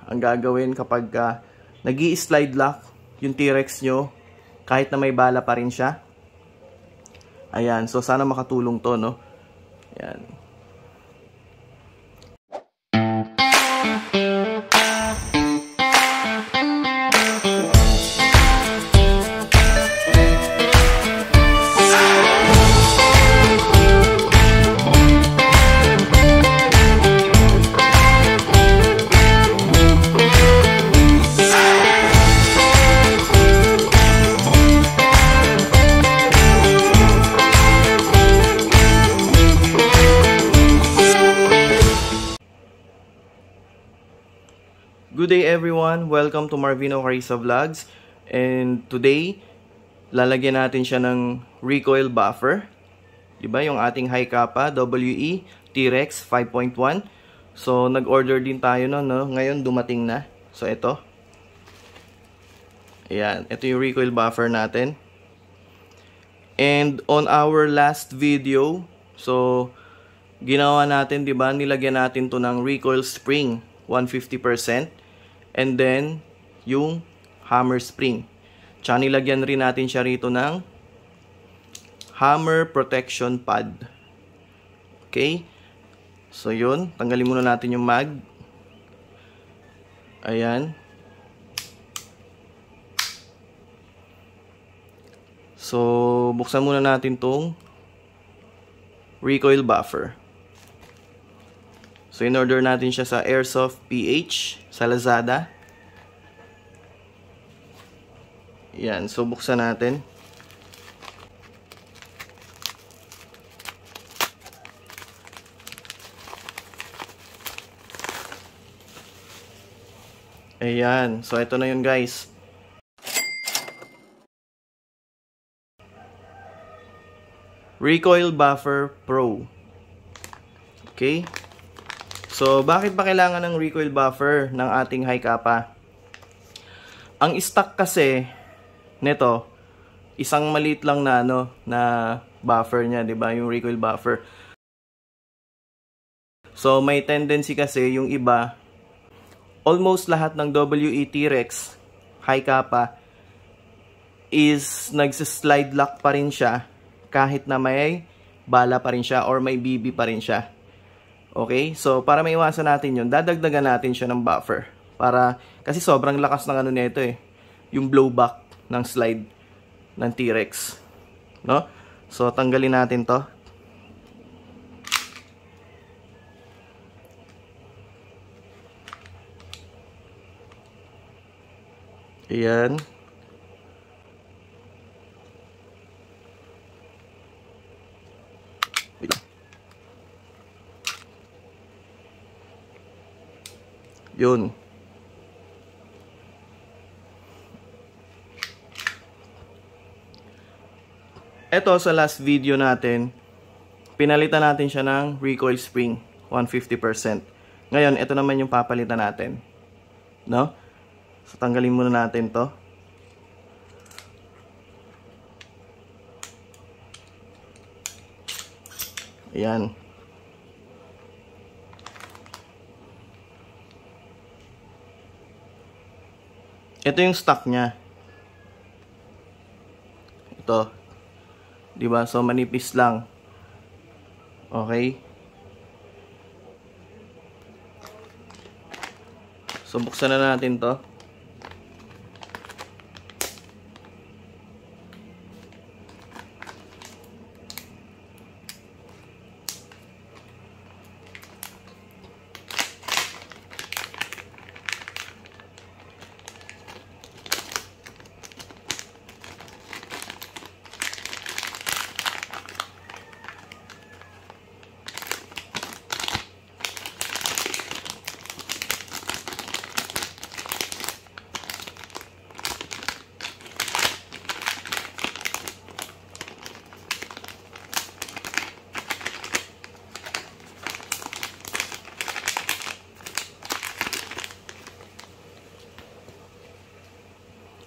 ang gagawin kapag nag-i-slide lock yung T-Rex nyo kahit na may bala pa rin siya. Ayan, so sana makatulong to, no? Ayan. Good day everyone, welcome to Marvino Carissa Vlogs. And today, lalagyan natin siya ng recoil buffer. Diba? Yung ating high kappa WE T-Rex 5.1. So nag-order din tayo no? Ngayon dumating na. So ito. Ayan, ito yung recoil buffer natin. And on our last video, so ginawa natin, diba? Nilagyan natin to ng recoil spring 150%. And then, yung hammer spring. Tsaka nilagyan rin natin siya rito ng hammer protection pad. Okay? So, yun. Tanggalin muna natin yung mag. Ayan. So, buksan muna natin tong recoil buffer. So, in-order natin siya sa Airsoft PH sa Lazada. Yan. So, buksan natin. Ayan. So, ito na yun guys. Recoil Buffer Pro. Okay. So, bakit ba kailangan ng recoil buffer ng ating high kappa? Ang stock kasi nito, isang maliit lang na na buffer niya, 'di ba? Yung recoil buffer. So, may tendency kasi yung iba, almost lahat ng WE T-Rex high kappa is nagsi-slide lock pa rin siya kahit na may bala pa rin siya or may BB pa rin siya. Okay? So, para maiwasan natin yun, dadagdagan natin siya ng buffer. Kasi sobrang lakas ng nito eh. Yung blowback ng slide ng T-Rex. No? So, tanggalin natin to. Ayan. Yun. Ito sa last video natin, pinalitan natin siya ng recoil spring 150%. Ngayon, ito naman yung papalitan natin. No? So, tanggalin muna natin to. Ayan. Ito yung stock niya. Ito. 'Di ba? So manipis lang. Okay? So buksan na natin 'to.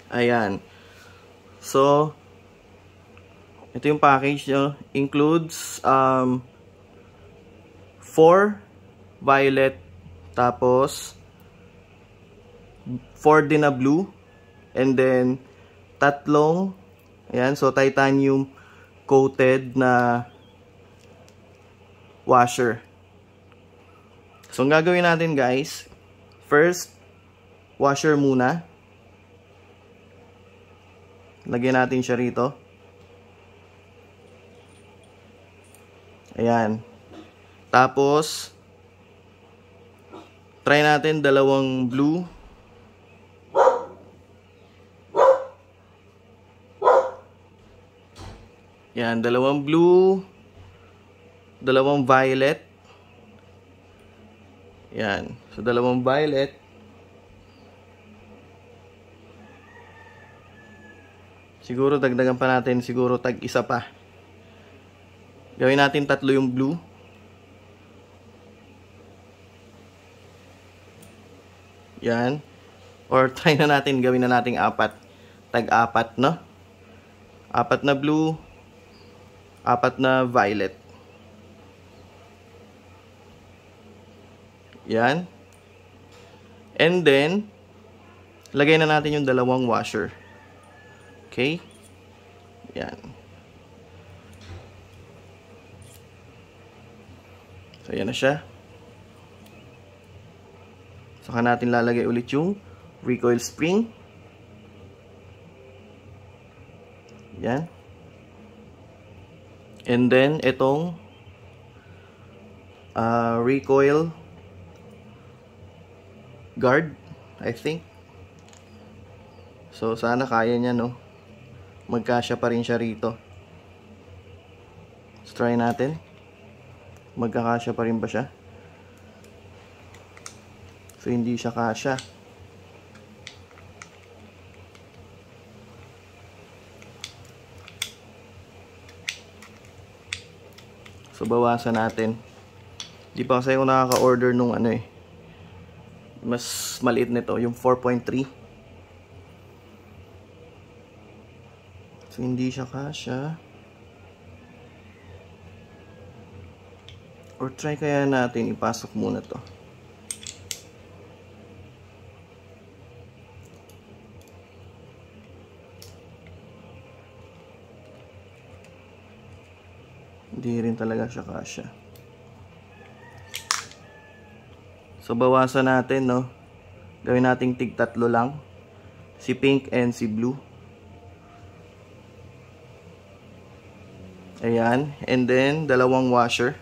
Ayan. So, ito yung package nyo. Includes 4 violet, tapos 4 din na blue, and then tatlong, ayan, so titanium coated na washer. So ang gagawin natin guys, first washer muna. Lagyan natin siya rito. Ayan. Tapos try natin dalawang blue. Yan, dalawang blue, dalawang violet. Yan. So dalawang violet. Siguro dagdagan pa natin, siguro tag isa pa. Gawin natin tatlo yung blue. Yan. Or try na natin, gawin na natin apat. Tag-apat, no? Apat na blue, apat na violet. Yan. And then, lagay na natin yung dalawang washer. Okay? Yan. So, yan na siya. Saka natin lalagay ulit yung recoil spring. Yan. And then, itong recoil guard, I think. So, sana kaya niya, no? Magkasya pa rin siya rito. Let's try natin. Magkakasya pa rin ba siya? So, hindi siya kasya. So, bawasan natin. Di pa kasi ako nakaka-order nung ano eh. Mas maliit nito, yung 4.3. So, hindi siya kasya. Or try kaya natin ipasok muna to. Hindi rin talaga siya kasya. So, bawasan natin, no? Gawin nating tig tatlo lang. Si pink and si blue. Ayan. And then, dalawang washer.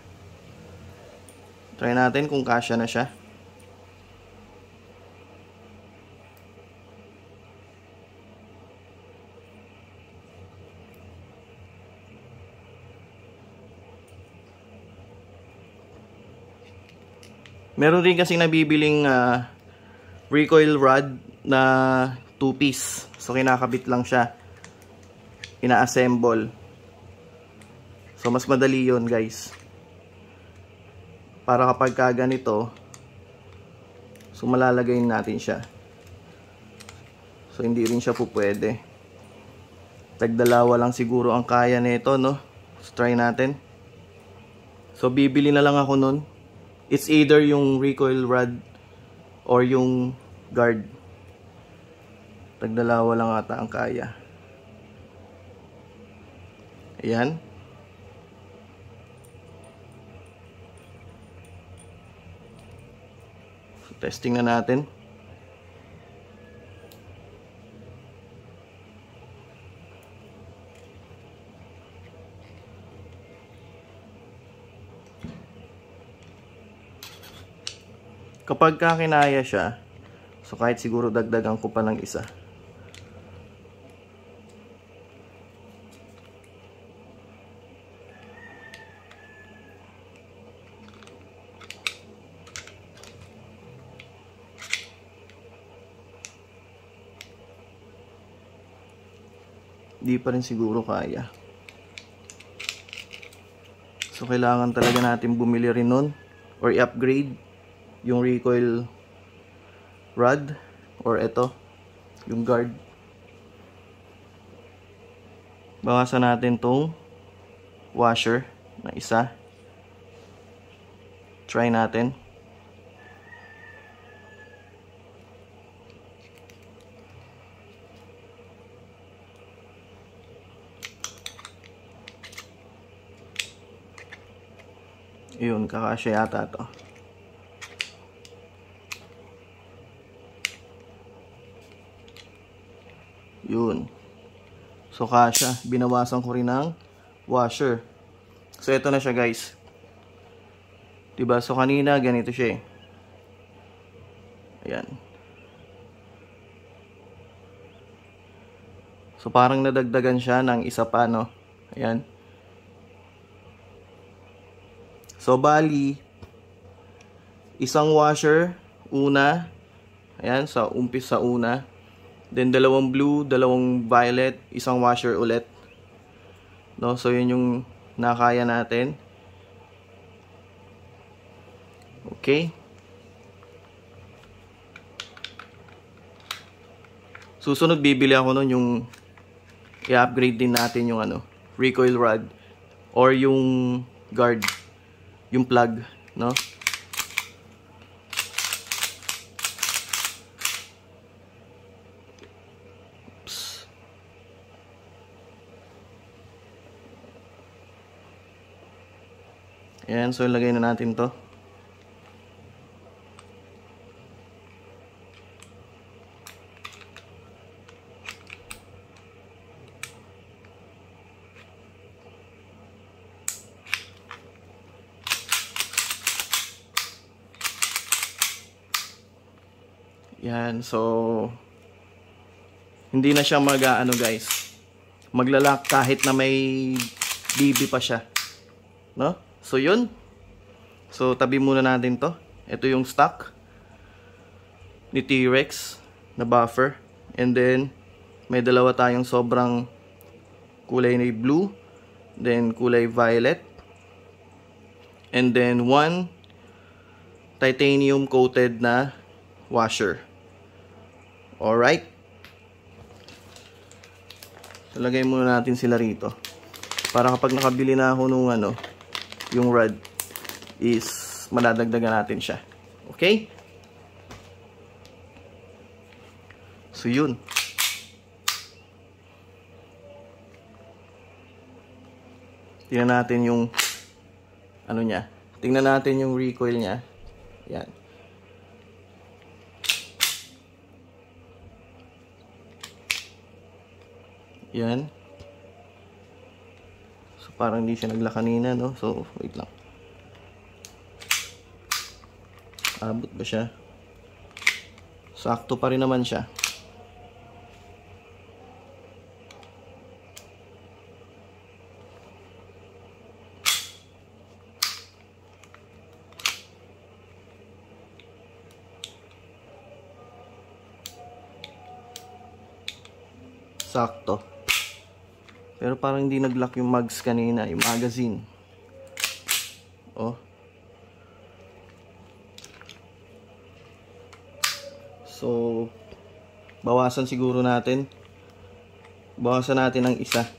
Try natin kung kasya na siya. Meron rin kasing nabibiling recoil rod na 2-piece. So, kinakabit lang siya. Ina-assemble. So, mas madali yun, guys. Para kapag ganito, so, malalagay natin siya. So, hindi rin siya pupwede. Tagdalawa lang siguro ang kaya nito, no? So, try natin. So, bibili na lang ako nun. It's either yung recoil rod or yung guard. Tagdalawa lang ata ang kaya. Ayan. So, testing na natin. Kapag kinaya siya, so kahit siguro dagdagan ko pa ng isa. Di pa rin siguro kaya. So kailangan talaga natin bumili rin nun or i-upgrade yung recoil rod or ito yung guard. Bawasan natin tong washer na isa. Try natin. Ayun, kakasya yata to. Yun. So, kasya. Binawasan ko rin ng washer. So, ito na siya, guys. Diba? So, kanina, ganito siya eh. Ayan. So, parang nadagdagan siya ng isa pa, no? Ayan. So, bali, isang washer, una. Ayan, sa umpis sa una. Then, dalawang blue, dalawang violet, isang washer ulit. No? So, yun yung nakaya natin. Okay. Susunod, bibili ako nun yung i-upgrade din natin yung recoil rod or yung guard, yung plug, no? Ayan, so ilagay na natin to. Yan, so hindi na siya guys, maglalak kahit na may BB pa siya, no? So yun. So tabi muna natin to. Ito yung stock ni T-Rex na buffer, and then may dalawa tayong sobrang kulay na blue, then kulay violet, and then one titanium coated na washer. Alright. So, lagay muna natin sila rito. Para kapag nakabili na ako nung yung rod, is madadagdagan natin siya. Okay? So, yun. Tingnan natin yung niya. Tingnan natin yung recoil niya. Yan. Yan. So, parang hindi siya nagla kanina, no? So, wait lang. Abot ba siya? Sakto pa rin naman siya. Sakto. Pero parang hindi nag-lock yung mags kanina, yung magazine. Oh. So, bawasan siguro natin. Bawasan natin ng isa.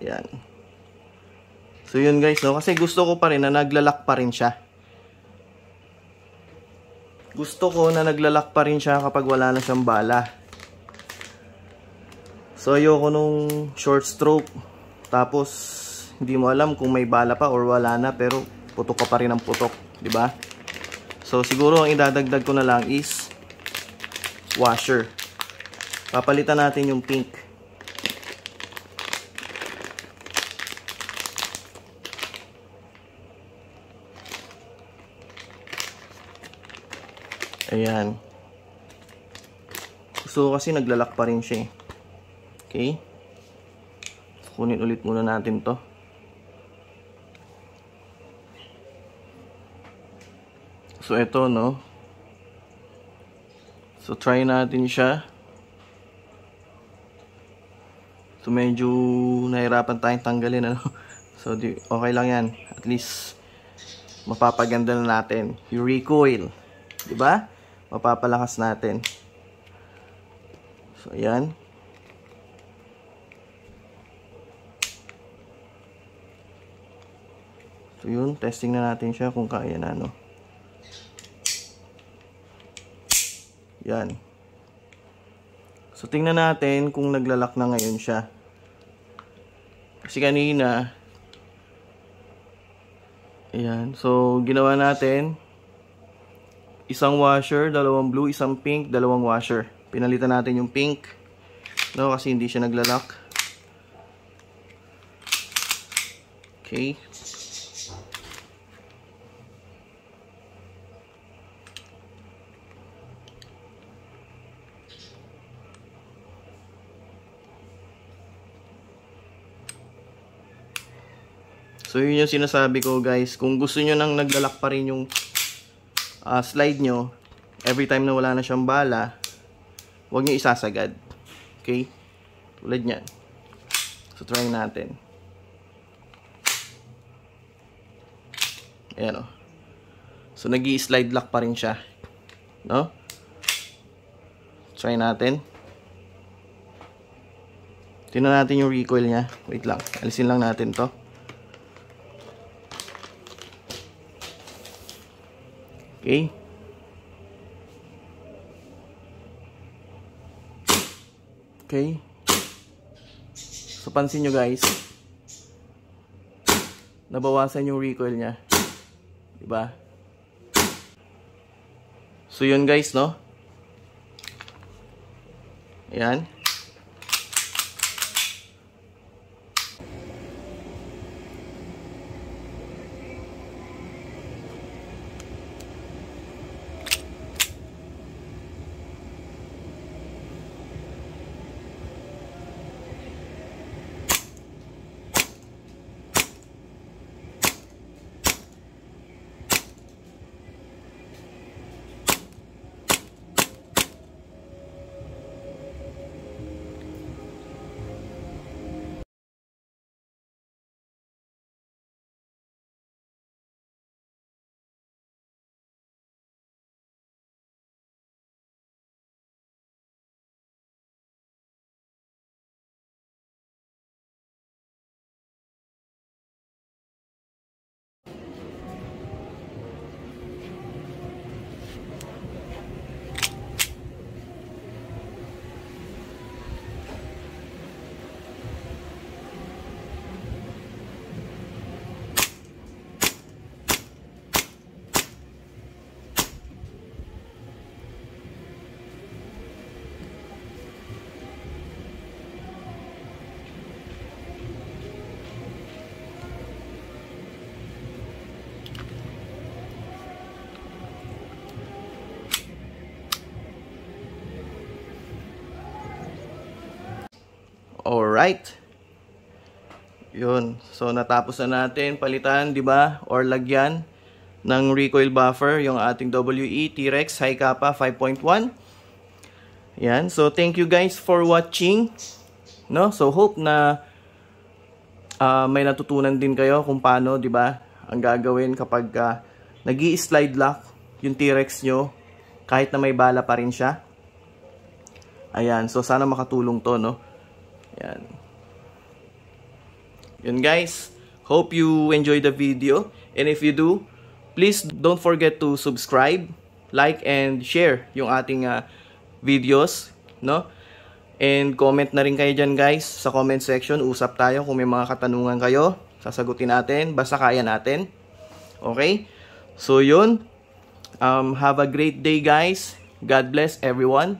Yan. So, yun guys, no? Kasi gusto ko pa rin na naglalak pa rin siya. Gusto ko na naglalak pa rin siya kapag wala na siyang bala. So, ayoko nung short stroke. Tapos, hindi mo alam kung may bala pa or wala na, pero putok ka pa rin ng putok. Diba? So, siguro ang idadagdag ko na lang is washer. Papalitan natin yung pink. Ayan. Gusto ko kasi naglalak pa rin siya. Okay. So, kunin ulit muna natin to. So, ito, no? So, try natin siya. So, medyo nahirapan tayong tanggalin, ano? So, okay lang yan. At least, mapapaganda na natin yung recoil. Diba? Mapapalakas natin. So, ayan. So, yun. Testing na natin siya kung kaya na, no? Yan. So, tingnan natin kung naglalak na ngayon siya. Kasi kanina, Ayan. So, ginawa natin isang washer, dalawang blue, isang pink, dalawang washer. Pinalitan natin yung pink, no, kasi hindi siya naglalak. Okay. So, yun yung sinasabi ko, guys. Kung gusto nyo nang naglalak pa rin yung slide nyo, every time na wala na siyang bala, huwag nyo isasagad. Okay? Tulad nyan. So, try natin. Ayan, o. So, nag-i-slide lock pa rin siya. No? Try natin. Tingnan natin yung recoil niya. Wait lang. Alisin lang natin to. Okay. Okay. So, pansin nyo, guys. Nabawasan yung recoil niya. Diba? So, yun, guys, no? Ayan. Alright. Yun. So, natapos na natin palitan, di ba? Or lagyan ng recoil buffer, yung ating WE T-Rex High Kappa 5.1. Yan. So, thank you guys for watching. No? So, hope na may natutunan din kayo kung paano, di ba, ang gagawin kapag nag-i-slide lock yung T-Rex nyo kahit na may bala pa rin siya. Ayan. So, sana makatulong to, no? Yan. Yun, guys. Hope you enjoyed the video. And if you do, please don't forget to subscribe, like, and share yung ating videos, no? And comment na rin kayo dyan, guys, sa comment section. Usap tayo kung may mga katanungan kayo. Sasagutin natin. Basta kaya natin. Okay? So, yun. Have a great day, guys. God bless everyone.